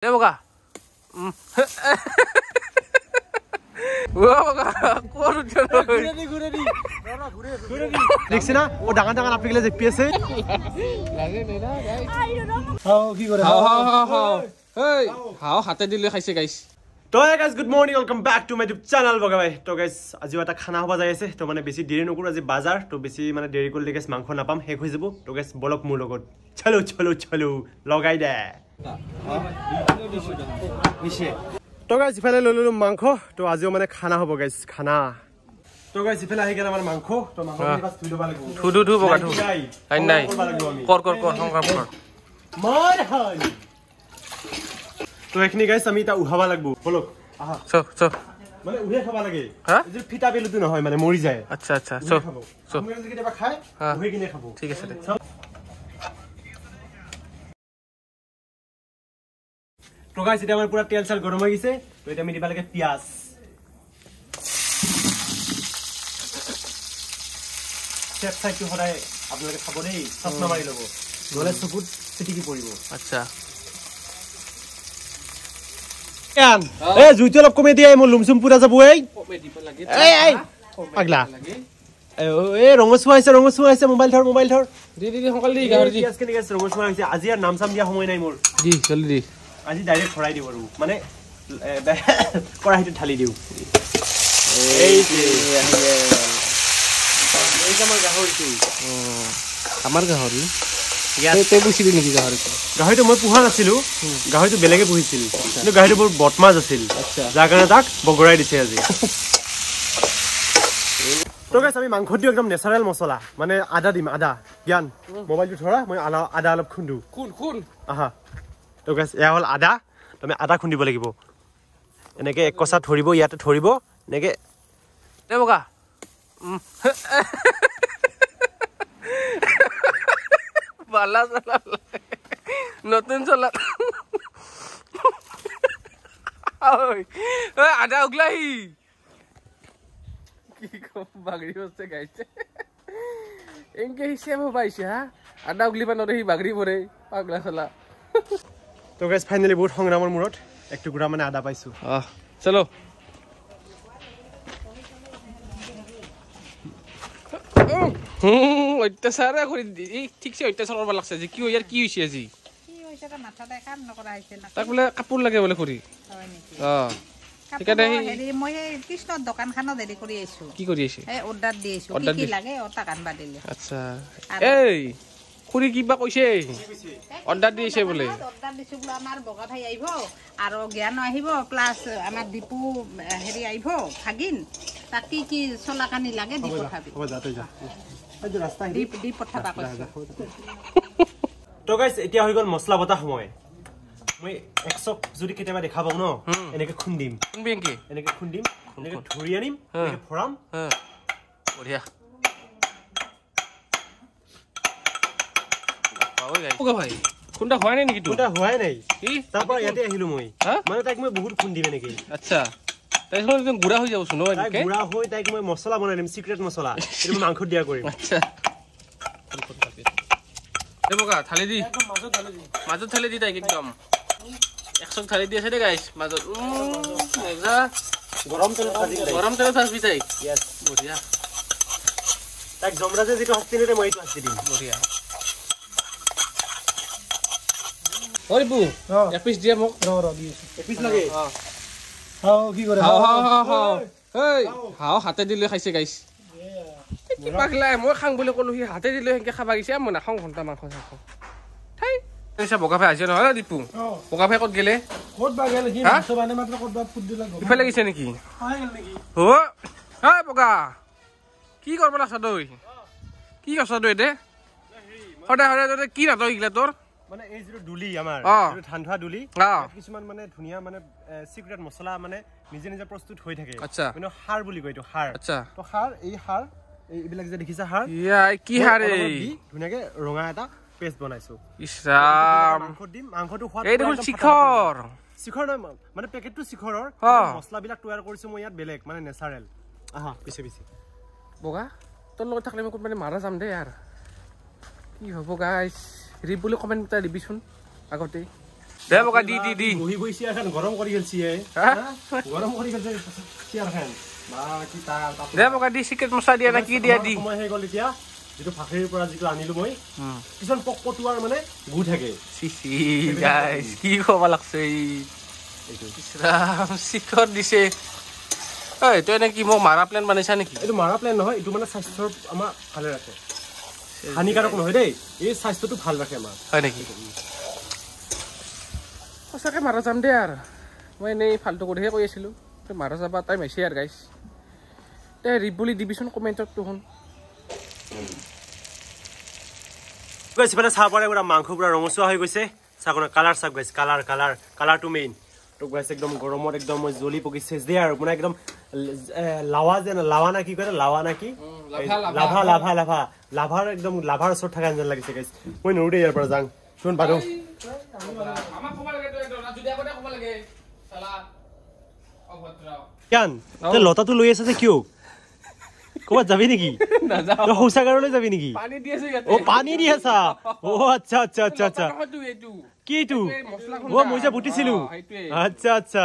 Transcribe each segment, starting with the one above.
Dia buka. Wah, buka. Kurut jauh. Guredi. Diksina, oh jangan api kele jepi ase. Lagi nih dah, guys. How ki kore? How. Hey, how hate dile khaise guys. To hey guys, good morning, welcome back to my YouTube channel boga bhai. To guys, আজি এটা খানা হবা যাই আছে। তো মানে বেছি দেৰি নকৰো আজি বাজাৰ। তো বেছি মানে দেৰি কৰিলে guys মাংস নাপাম শেষ হৈ যাব। তো guys বলক মোৰ লগত। চলো লগাই দে। তো guys ইফালে ললো মাংস। তো আজিও মানে খানা হ'ব guys, খানা। তো guys ইফালে আহি গেল আমাৰ মাংস। তো মাংস বাস ধুই লবা লাগিব। ধু বগা ধু। নাই। কৰ সংগ্ৰাম কৰ। মাৰ হাই। তো এখনি গাইস আমি তা উহাবা লাগব বলক আহা চ মানে উহে খাবা লাগে হ্যাঁ যে ফিটা বেলুটো নহয় মানে মৰি যায় আচ্ছা চ আমি যদি কেবা খাই উহে কিনে খাবো ঠিক আছে তো গাইস এটা আমাৰ পুৰা তেল চাল গৰম হৈ গিছে তো এটা আমি দিবা লাগে পিয়াজ চেপ সাইটো হৰাই আপোনালোকে খাব দেই সপনা মাৰি লব গলে চকুত চিটিকি পৰিব আচ্ছা কেন এ জুইটো অলপ কমে দিয়া মই লুমসুম পুৰা যাব এই পাগলা এ ৰঙচুৱা আছে মোবাইল ধৰ দি সকাল দি গাহৰি দি আজকে নিগাছ ৰঙচুৱা আছে আজি আৰ নাম সাম দিয়া সময় নাই মোৰ দি জলদি দি আজি ডাইৰেক্ট ফৰাই দিব আৰু মানে কৰাহিতে ঢালি দিও এই যে এই আমাৰ গাহৰিটো আমাৰ গাহৰি ইয়াতে বুছিলি নেকি গাহৰিটো মই পোহা নাছিলো গাহৰিটো বেলেগে পুহিছিল কিন্তু গাহৰিটো বৰ বটমাজ আছিল যাৰ কাৰণে তাক বগৰাই দিছে আজি তো গাইস আমি মাংস দিও একদম নেচাৰেল মছলা মানে আদা দিম আদা জ্ঞান মোবাইলটো ধৰা মই আদা অলপ খুন্দু খুন আহা তো গাইস এয়া হল আদা তুমি আদা খুন্দিব লাগিব এনেকে এক কষা ধৰিব ইয়াতে ধৰিব এনেকে দে বগা বালা নতুন চলা আদা উগলাই কি কম বাগৰি হচ্ছে গাইছে এনকে হিসেব পাইছে হা আদা উগলিবা নৰে হি বাগৰি পৰে পাগলা চলা তো গাইস ফাইনালি বহুত সংগ্ৰামৰ মূৰত এক টুকুৰা মানে আদা পাইছো চলো অত্যাচাৰ কৰি ঠিকছে অত্যাচাৰ কৰিব লাগছে যে কি ইয়াৰ কি হৈছে আজি তাক বোলে কাপোৰ লাগে বোলে কৰি মই কৃষ্ণৰ দোকানখনত দেৰি কৰি আহিছো কি কৰি আছে অৰ্ডাৰ দি আহিছো কি লাগে অটা কানবা দিলে আচ্ছা এই খুৰী কিবা কৈছে অৰ্ডাৰ দি আছে বোলে অৰ্ডাৰ দিছো বোলে আমাৰ বগা ভাই আহিব আৰু জ্ঞান আহিব প্লাছ আমাৰ দীপু হেৰি আহিব ভাগিন তাক কি চলাকানি লাগে দি পঠাবি হ'ব যাতে যা এই ৰাস্তা দি পঠাবা কৈছে তো গাইস এতিয়া হৈ গল মছলা বটা সময় মই 100 যদি কেতিয়াবা দেখা পাও ন এনেকে খুন্দিম এনেকে খুন্দিম এনেকে ধৰি আনিম এনেকে ফৰাম বঢ়িয়া ওকে ভাই কোনটা হয় নাই নেকি কোনটা হয় নাই কি তারপর ইয়াতে আহিলো মই মানে তাইক মই বহুত খুন্দিম এনেকে আচ্ছা তাই হল একদম গুড়া হৈ যাব শুনো এনেকে তাই গুড়া হৈ তাইক মই মছলা বনাই দিম সিক্রেট মছলা এটো মাংস দিয়া কৰিম আচ্ছা এবকা থালি দি মাজত থালি দি তাইক একদম 100 থালি দি আছে দে গাইস মাজত মজা গৰম তেল থাকি তাই यस বঢ়িয়া তাইক জমৰাজে যেটো হস্তিনেতে মই এইটো হাতি দিম বঢ়িয়া ওৰে বু এক পিস দিয়া মোক ৰ দি এক পিস লাগে হাও কি কৰে হাও এই হাও হাতে দিলে খাইছে গাইস কি পাগলা মই খাং বুলি কলো হি হাতে দিলে হেনকে খাবা গিছে মই না খাং ঘন্টা মাংস খাও থাই এসা বগা ভাই আছে নহয় দীপু বগা ভাই কত গেলে কত বা গেল কি মাছ বানে মাত্ৰ কত বা ফুট দিলা গম ইফালে গিছে নেকি হয় গেল নেকি ও হাই বগা কি কৰবলা সদৈ কি সদৈ দে হডা কি নাটো ইগলা তোৰ মানে এই যে দুলি আমাৰ এই ঠাণ্ডা দুলি কিছুমান মানে ধুনিয়া মানে সিক্ৰেট মছলা মানে নিজে প্ৰস্তুত হৈ থাকে মানে হাড় বুলি কয় তো হাড় আচ্ছা তো হাড় এই এইবিলাক যে দেখিছা হাড় ইয়া কি হাড় এই ধুনিয়াকে ৰঙা এটা পেষ্ট বনাইছো ইসৰাম মাংসটো খোৱা এই দেখোন শিখৰ মানে পেকেটটো শিখৰৰ মছলাবিলাক তৈয়াৰ কৰিছো মই ইয়াত বেলেগ মানে নেচাৰেল আহা পিছে বগা তোৰ লগত থাকলে মই মানে মাৰা যাম দে यार কি হ'ব গাইস রিপ বলে কমেন্ট টা দিবিছুন আগতে দে বগা দি দি দি বহি বহি চেয়াৰ খান গৰম কৰি গেলছি গৰম কৰি গেলছে চেয়াৰ খান বা কি তাৰ দে বগা দি চিকেট মছলা দিয়া না কি দিয়া দি মই হে গল এতিয়া যেটো ফাখৰিৰ পৰা যেটো আনিলো মই কিছন পকপটুৱাৰ মানে গু থাকে সি গাইস কি খবা লাগছে এইটো ইছৰাম চিকট দিছে ঐ তই নে কি মই মাৰা প্লেন বনাইছা নেকি এইটো মাৰা প্লেন নহয় এইটো মানে স্বাস্থ্যৰ আমাৰ ভালে ৰাখে হানিকাৰক নহয় দেই এই স্বাস্থ্যটো ভাল ৰাখে আমাৰ হয় নেকি সঁচাকে মাৰা যাম দে আৰু মই এনেই ফাল্টু কৰিহে কৈ আছিলোঁ তই মাৰা যাবা টাইম হৈছে আৰু গাইছ তে ৰিপ বুলি দিবিচোন কমেণ্টত দেখোন গাইছ মানে চাহ পাৰে পুৰা মাংস পুৰা ৰঙচুৱা হৈ গৈছে চাকনা কালাৰ চাক গাইছ কালাৰটো মেইন তো গাইছ একদম গৰমত একদম মই জ্বলি পকি চেজ দিয়ে আৰু মানে একদম লাৱা যেন লাৱা না কি কয় লাৱা না কি লাভাৰ একদম লাভাৰ ওচৰত থকা যেন লাগিছে গাইছ মই নৰো দে ইয়াৰ পৰা যাং শুন বাদো আমাক কবা লাগে তই ৰাজু দিয়া কথা কবা লাগে সালা অভদ্ৰ কেন তই লতাটো লৈ আছে যে কিয় ক'বাত যাবি নেকি নাযাও তই শৌচাগাৰলৈ যাবি নেকি পানী দি আছে ইয়াতে ও পানী দি আছা ও আচ্ছা আচ্ছা আচ্ছা আচ্ছা কিটো ও মই যে বুটিছিলো আচ্ছা আচ্ছা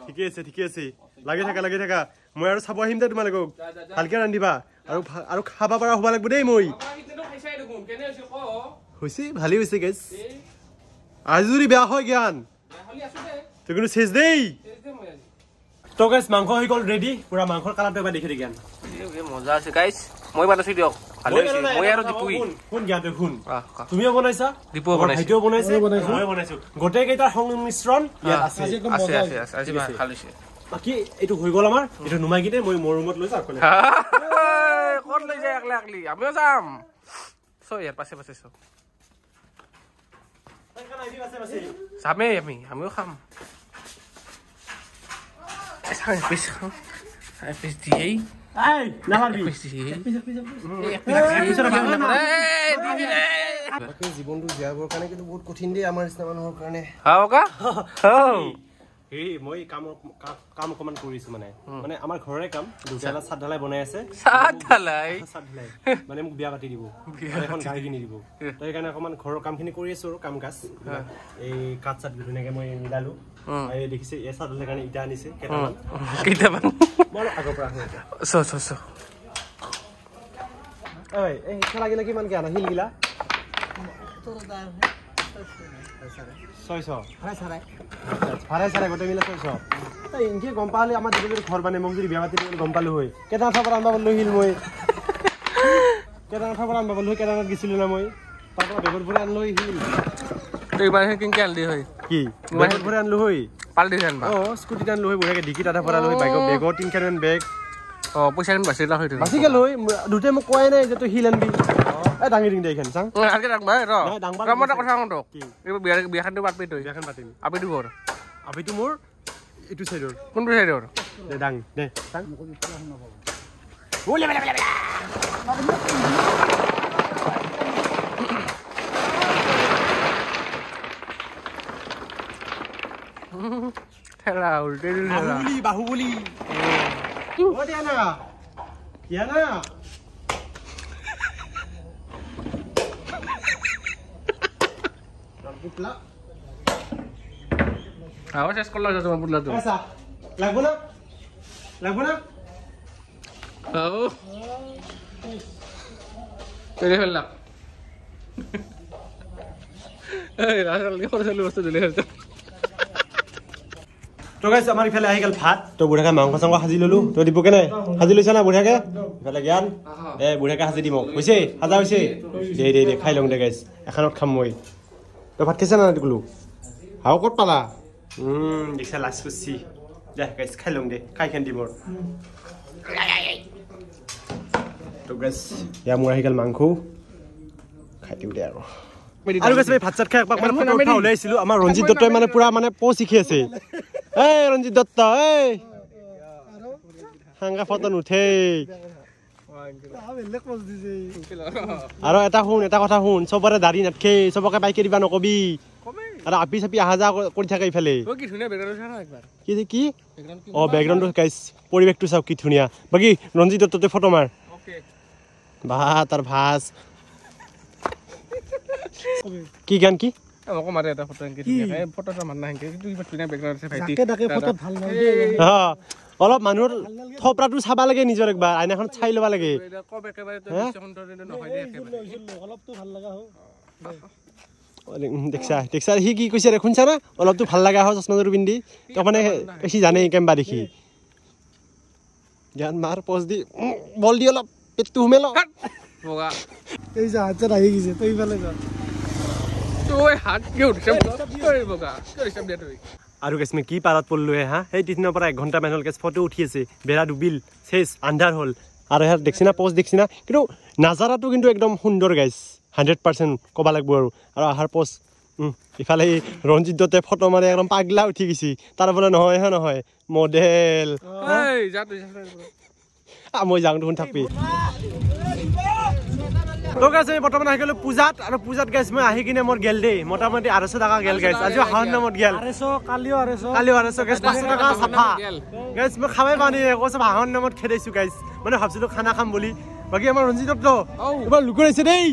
ঠিকে আছে লাগি থাকা মই আৰু চাব আহিম দে তোমালোকক ভালকে ৰান্ধিবা আৰু খাবা পৰা হ'ব লাগিব দেই মই হৈছে ভালেই হৈছে গাইছ আজি যদি বেয়া হয় জ্ঞান তই কিন্তু চেজ দেই তো গাইছ মাংস হৈ গ'ল ৰেডি পুৰা মাংসৰ কালাৰটো এবাৰ দেখি দে জ্ঞান মজা আছে গাইছ মই বানাইছো দিয়ক ভালে আছে মই আৰু দিপুই কোন জ্ঞান দেখোন তুমিও বনাইছা দিপু বনাইছে ভাইটিও বনাইছে মই বনাইছো গোটেই কেইটাৰ সংমিশ্ৰণ ইয়াত আছে আজি ভাল হৈছে বাকি এইটো হৈ গ'ল আমাৰ এইটো নুমাই কিনে মই মোৰ ৰুমত লৈ যাওঁ ক'ত লৈ যায় একলা আমিও যাম চ ইয়াৰ পাছে চ যামেই আমিও খাম জীৱনটো জীয়াবৰ কাৰণে কিন্তু বহুত কঠিন দেই আমাৰ নিচিনা মানুহৰ কাৰণে মই কাম অকমান কৰিছো মানে আমাৰ ঘৰৰে কাম দুটা চাদ ঢালাই বনাই আছে মানে মোক বিয়া পাতি দিব এখন গাড়ী কিনি দিব সেইকাৰণে অকমান ঘৰৰ কামখিনি কৰি আছো আৰু কাম কাজ এই কাঠ চাত ধুনীয়াকে মই মিলালো এই দেখিছে এই চাদ ঢালাই কাৰণে ইটা আনিছে কেইটামান মই আগৰ পৰা এই খেলা গিলা কিমানকে আনা শিল গিলা 600 ভাড়া চাৰাই গোটেই মিলা 600 ইনকে গম পালে আমাৰ যদি ঘৰ বানে মোক যদি বিয়া পাতি গম পালো হয় কেইটা কথা পৰা আনবা লৈ হিল মই কেইটা কথা পৰা আনবা লৈ কেইটাত গিছিলো না মই তাৰ পৰা বেগৰ ভৰে আনলৈ হিল তই ইমান কিনকে আনলি হয় কি বেগৰ ভৰে আনলো হয় পালদি আনবা স্কুটি আনলো হয় বঢ়িয়াকে ডিকিত আধা ভৰা লৈ বেগৰ 3 কেন বেগ পইচা কিন বাছি লা হয় বাছি গেল হয় দুতে মোক কয় নাই যে তই হিল আনবি ডাঙি দিং দে এখান চাং আগে ডাঙবা ৰ কামটা কথা কওঁ তোক এই বিয়া খান পাতবি তই বিয়া খান পাতিম আবিটো ঘৰ আবিটো মোৰ ইটো সাইডৰ কোনটো সাইডৰ দে ডাং দে চাং ঠেলা উল্টে বাহুবলি ও দিয়ানা শেষ করলা তোমার পুতলা তো লাগবো না তৈরি ফেললাম বস্তু দিলে তো গাইছ আমাৰ ইফালে আহি গ'ল ভাত তো বুঢ়াকে মাংস চাংস সাজি ললো তো দিব কেনে সাজি লৈছা না বুঢ়াকে ইফালে জ্ঞান বুঢ়াকে সাজি দিম হৈছে সাজা হৈছে দে খাই লওঁ দে গাইছ এখনত খাম মই তো ভাত খাইছা না গলো হাও ক'ত পালা দেখিছা লাজ কৰিছি দে গাইছ খাই লওঁ দে খাই খান দিব তো গাইছ ইয়া মোৰ আহি গ'ল মাংস খাই দিওঁ দে আৰু গাইছ ভাত চাত খাই একপাক মানে ফটো উঠা ওলাইছিলো আমাৰ ৰঞ্জিত দত্তই মানে পুৰা মানে শিকি আছে এই ৰঞ্জিত দত্ত এই হাংগা ফটো নুঠে আৰু এটা কথা শুন চবৰে দাড়ি নাথকে চবকে বাইকে দিবা নকবি আৰু আপি চাপি আহা যা কৰি থাকে ইফালে কি বেকগ্ৰাউণ্ডটো গাইছ পৰিৱেশটো চাওক কি ধুনীয়া বাকী ৰঞ্জিত দত্ততে ফটো মাৰ বা তাৰ ভাজ কি গান কি আমাকো মাৰে এটা ফটো এনকে ধুনীয়াকে ফটোটা মান না এনকে কিন্তু কিবা ধুনীয়া বেকগ্ৰাউণ্ড আছে ভাইটি ডাকে ফটো ভাল নালাগে অলপ মানুহৰ থপৰাটো চাবা লাগে নিজৰ একবাৰ আইনাখন চাই ল'বা লাগে কব একেবাৰে তো দৃশ্যখনটো নহয় দে একেবাৰে অলপতো ভাল লগা হও দেখছা সি কি কৈছে ৰে শুনছা না অলপতো ভাল লগা হয় চশমাযোৰ পিন্ধি তো মানে সি জানে কেম্বা দেখি জ্ঞান মাৰ পজ দি বল দি অলপ পেটটো হুমেল বগা এই যে হাত আহি গিছে তই ইফালে যা তই হাত কি উঠছে বগা কি হিচাপ দিয়া তুই আৰু কেছ মই কি পাৰত পড়লো হা সেই তিনিৰ পৰা 1 ঘণ্টা মান হ'ল কেছ ফটো উঠি আছে বেৰা ডুবিল শেষ আন্ধাৰ হ'ল আৰু ইয়াৰ দেখছিনা পোষ্ট দেখছিনা কিন্তু নাজাৰাটো কিন্তু একদম সুন্দৰ গাইছ 100% কবা লাগব আৰু আহাৰ পোষ্ট ইফালে ৰঞ্জিত দতে ফটো মাৰি একদম পাগলা উঠি গিছি তাৰ বলে নহয় হে নহয় মডেল এই যা তুই মই যাং দেখোন থাকবি তো গাইছ বৰ্তমান আহি গলো পূজাত আৰু পূজাত গাইছ মই আহি কিনে মোৰ গেল দেই মোটামুটি 250 টাকা গেল গাইছ আজি হাওন নামত গেল 250 কালিও 250 গাইছ 500 টাকা সাফা গাইছ মই খাবে পানি কৈছ হাওন নামত খেদাইছো গাইছ মানে ভাবছিলো খানা খাম বুলি বাকি আমাৰ ৰঞ্জিত দত্ত এবাৰ লুকুৰাইছে দেই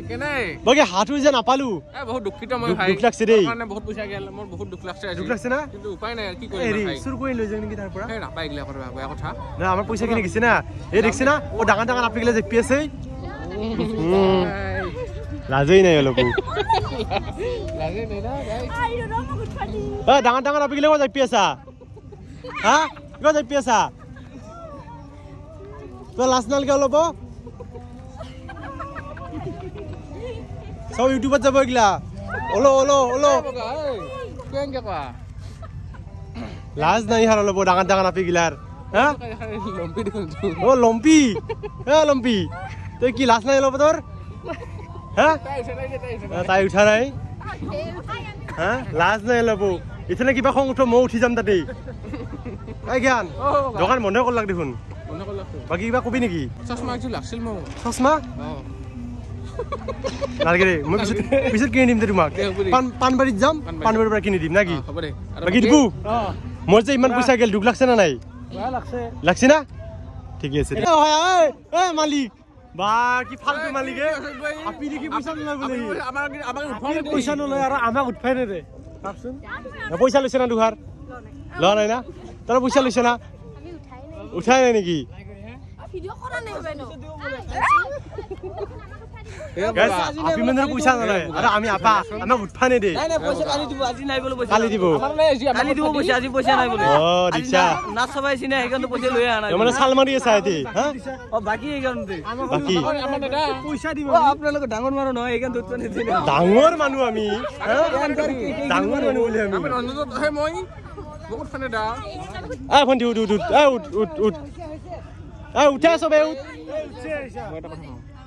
কেনে বাকি হাতু যে নাপালো বহুত দুখিত মই ভাই দুখ লাগছে দেই মানে বহুত পইচা গেল মোৰ বহুত দুখ লাগছে দুখ লাগছে না কিন্তু উপায় নাই কি কৰিম ভাই চুৰ কৰি লৈ যাম নেকি তাৰ পৰা এই নাপাই গিলা কৰবা বেয়া কথা না আমাৰ পইচা কিনে গিছে না এই দেখছ না ও ডাঙৰ ডাঙৰ আপিগলে জেপি আছে লাজেই নাই অলপো লাগে নাই না গাইছ ডাঙৰ ডাঙৰ আপিগলে কো জেপি আছা হা কো জেপি আছা তো লাজ নালকে অলপ সব ইউটিউবত যাব গিলা ওলো কেনকে কোৱা লাজ নাই হাৰ অলপ ডাঙৰ ডাঙৰ আপি গিলাৰ হা লম্পি দেখোন ও লম্পি লম্পি তই কি লাজ নাই অলপ তোৰ হা তাই উঠা নাই হা লাজ নাই অলপ ইথানে কিবা খং উঠো মই উঠি যাম তাতে এই জ্ঞান দোকান বন্ধ কৰলাক দেখোন বাকি কিবা কবি নেকি চশমা একযোৰ লাগছিল মোক চশমা নালগে ৰে মই পিছত কিনি দিম তোমাক পানবাৰীত যাম পানবাৰীৰ পৰা কিনি দিম নাকি হ'ব দে বাকি দিব মোৰ যে ইমান পইচা গেল দুখ লাগছে না নাই লাগছে না ঠিক আছে এ মালিক বা কি ফালতু মালিক আপি দেখি পইচা নলয় বলে আমাক পইচা নলয় আৰু আমাক উঠফাই নে ৰে ভাবচোন পইচা লৈছে না দুহাৰ লোৱা নাই না তোৰ পইচা লৈছে না উঠাই নাই নেকি ভিডিও কৰা নাই বেনো গাইস আপি মনৰ পইচা নলয় আৰু আমি আপা আমাক উঠফা নে দে নাই পইচা কালি দিব আজি নাই বলে পইচা কালি দিব কালি দিব পইচা আজি পইচা নাই বলে ও দিছা না সবাই চিনে হেগন পইচা লৈ আনা মানে সাল মাৰি আছে আইতে হা ও বাকি হেগনতে বাকি আমাৰ দাদা পইচা দিব ও আপোনালোক ডাঙৰ মানুহ নহয় হেগন দুত পানে দিনে ডাঙৰ মানুহ আমি ডাঙৰ মানুহ বুলি আমি আমি ৰঞ্জিত হে মই বহুত ফানে দা ভন্টি উঠ উঠা সবে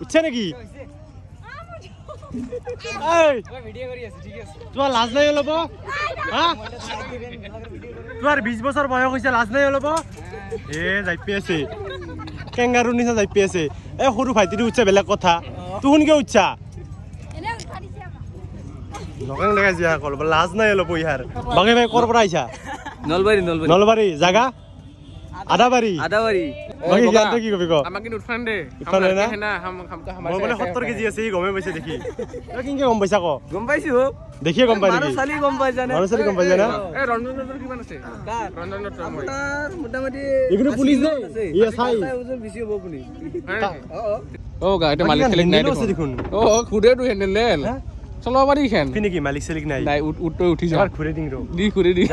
উঠছে নেকি ভিডিও কৰি আছে ঠিক আছে তোমাৰ লাজ নাই অলপ হা তোমাৰ 20 বছৰ বয়স হৈছে লাজ নাই অলপ যাইপি আছে কেংগাৰু নিচা যাইপি আছে এই সৰু ভাইটিটো উঠছে বেলেগ কথা তুহুন কিয় উঠছা এনে উঠা দিছে আমাক লগং দেখাইছে কল লাজ নাই অলপ ইয়াৰ বাগে ভাই কৰ পৰা আইছা নলবাৰী জাগা আদাবাৰী বাকি জ্ঞানটো কি কবি ক আমাক কিন্তু উঠফান দে উঠফান না হেনা হামকা মই মানে 70 কেজি আছে ই গমে পাইছে দেখি তই কিনকে গম পাইছা ক গম পাইছো দেখিয়ে গম পাই মাৰো নেকি চালি গম পাই জানে মানুহ চালি গম পাইছা না এই ৰঞ্জনৰ কিমান আছে কাৰ ৰঞ্জনৰ মই আপোনাৰ মোটামুটি এইগুলো পুলিশ দেই ইয়া চাই ওজন বেছি হ'ব পুলিশ ও গা এটা মালিক খেলিক নাই দেখোন ও খুদে তো হেন্ডেল চলাব পাৰি খেন ফিনি কি মালিক চালিক নাই নাই উঠ উঠি যা এবাৰ ঘুৰে দিং ৰ দি খুৰে দি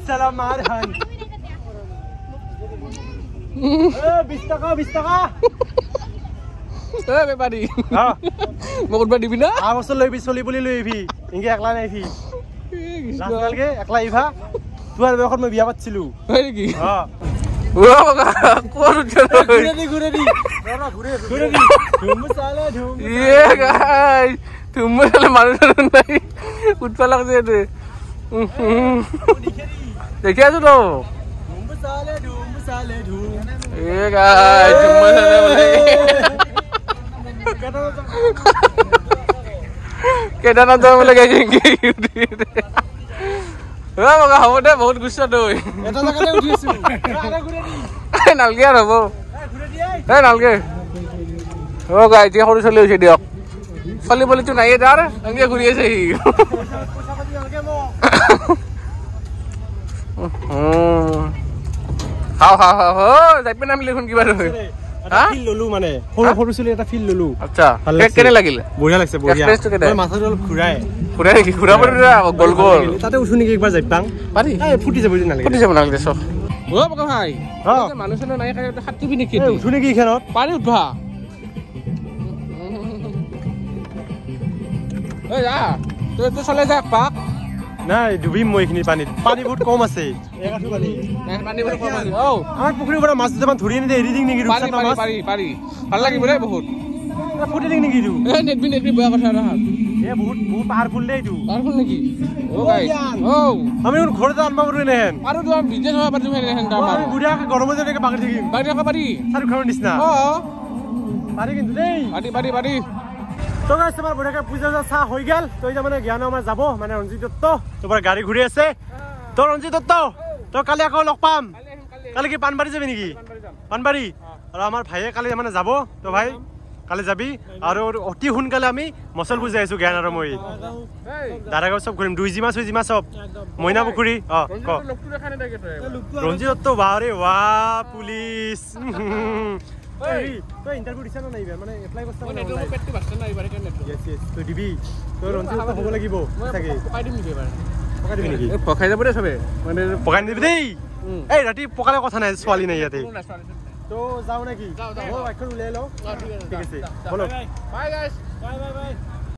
সালাম মাৰ হান 20 টাকা এ বেপাৰী হা মোক উঠবা দিবি না আ বছৰ লৈ চলি বুলি লৈ আইভি ইংগে একলা নাই ফি লাষ্টলকে একলা আইভা তোৰ বয়সত মই বিয়া পাতিছিলো হয় নেকি হা ও বাবা কোন ঘুরে দি ধুম চালে ধুম ইয়ে গাই তুমি মানুহ নাই উঠবা লাগছে এতে দেখি আছো তো ধুম চালে ধুম এ গাই তুমি বোলে কেদাৰনাথ যাব বোলে গাই বাবা হ'ব দে বহুত গুচ্ছা তই এটা জায়গাতে উঠিছো নালগে আৰু হ'ব নালগে অ গাই এতিয়া সৰু চলি হৈছে দিয়ক চলি বলিটো নাইয়ে তাৰ এনেকে ঘূৰি আছে সি খাও খাও খাও যাই পিনে নামিলে শুন কিবা ফিল ললো মানে সৰু সৰু চলি এটা ফিল ললো আচ্ছা কেনে লাগিল বঢ়িয়া লাগিছে বঢ়িয়া মই মাথাটো অলপ ঘূৰাই নেকি ঘূৰাব গল গল তাতে উঠো নেকি একবাৰ যাই পাং পাৰি ফুটি যাব নালাগে ফুটি যাব নালাগে চখ অ বগা ভাই মানুহ চানুহ নাই কাৰণে হাতিবি নেকি উঠো নেকি এইখনত পাৰি উঠবা ঐ যা তই চলে যা পাক নাই ডুবিম মই এইখিনি পানীত পানী বহুত কম আছে আমাৰ পুখুৰীৰ পৰা মাছ দুটামান ধৰি আনি এৰি দিম নেকি পাৰি পাৰি ভাল লাগিব দেই বহুত ফুটি দিম নেকি নেটবি বেয়া কথা বহুত বহুত পাৱাৰফুল দেই এইটো পাৱাৰফুল নেকি আমি ঘৰতে আনবা পাৰো এনেহেন আৰু তো আমি বিজনেছ হ'ব পাৰিম এনেহেন আমি বুঢ়াকে গৰমত যেনেকে বাগৰি থাকিম পাৰি পাৰি চাৰি খানৰ নিচিনা পাৰি কিন্তু দেই পাৰি পাৰি তো গাইছ আমাৰ বুঢ়াকে পূজা চাহ হৈ গেল তো এতিয়া মানে জ্ঞান আমাৰ যাব মানে ৰঞ্জিত দত্ত তোমাৰ গাড়ী ঘূৰি আছে তো ৰঞ্জিত দত্ত তো কালি আকৌ লগ পাম কালি কি পানবাৰী যাবি নেকি পানবাৰী আৰু আমাৰ ভাইয়ে কালি মানে যাব তো ভাই কালি যাবি আৰু অতি সোনকালে আমি মচলপুৰ যাই আছো জ্ঞান আৰু মই দাদাগাঁও চব ঘূৰিম দুইজিমা চুইজিমা চব মইনা পুখুৰী ৰঞ্জিত দত্ত বাৰে ৱা পুলিচ তই ইন্টাৰভিউ দিছ না নাই মানে এপ্লাই কৰছ না নাই পেটটো বাস্তা নাই বাৰে কেনে ইয়েস ইয়েস তই দিবি তই ৰঞ্জিত দত্ত হ'ব লাগিব তাকে পকাই দিম নেকি এবাৰ পকাই দিবি নেকি পকাই যাব দে সবে মানে পকাই দিবি দেই এই ৰাতি পকালে কথা নাই ছোৱালী নাই ইয়াতে তো যাও নাকি যাও বাইকখন উলিয়াই লও ঠিক আছে বলো bye guys bye bye bye